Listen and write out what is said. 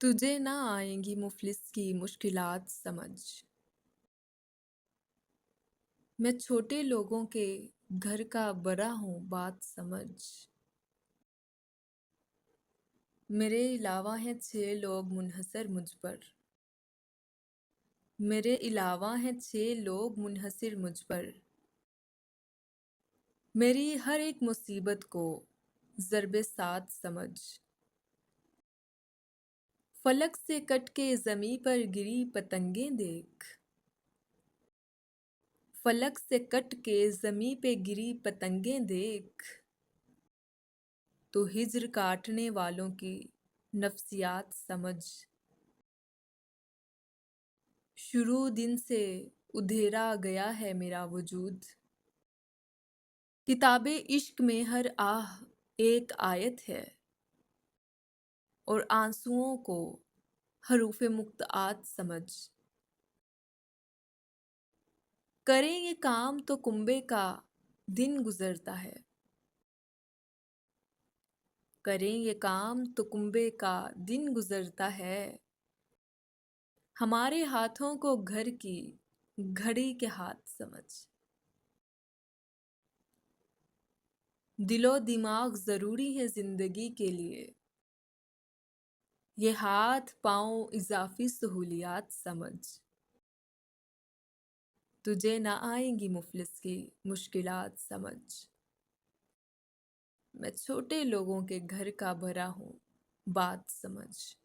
तुझे ना आएंगी मुफलिस की मुश्किलात समझ। मैं छोटे लोगों के घर का बड़ा हूँ बात समझ। मेरे अलावा हैं 6 लोग मुनहसर मुझ पर। मेरे अलावा हैं 6 लोग मुनहसर मुझ पर। मेरी हर एक मुसीबत को ज़रबे साथ समझ। फलक से कट के ज़मी पर गिरी पतंगें देख। फलक से कट के ज़मी पे गिरी पतंगें देख। तो हिज्र काटने वालों की नफ्सियात समझ। शुरू दिन से उधेरा गया है मेरा वजूद। किताबे इश्क में हर आह एक आयत है और आंसुओं को हरूफे मुक्तआत समझ। करेंगे काम तो कुंबे का दिन गुजरता है। करेंगे काम तो कुंबे का दिन गुजरता है। हमारे हाथों को घर की घड़ी के हाथ समझ। दिलो दिमाग ज़रूरी है ज़िंदगी के लिए। ये हाथ पाँव इजाफी सहूलियात समझ। तुझे ना आएंगी मुफलिस की मुश्किलात समझ। मैं छोटे लोगों के घर का भरा हूँ बात समझ।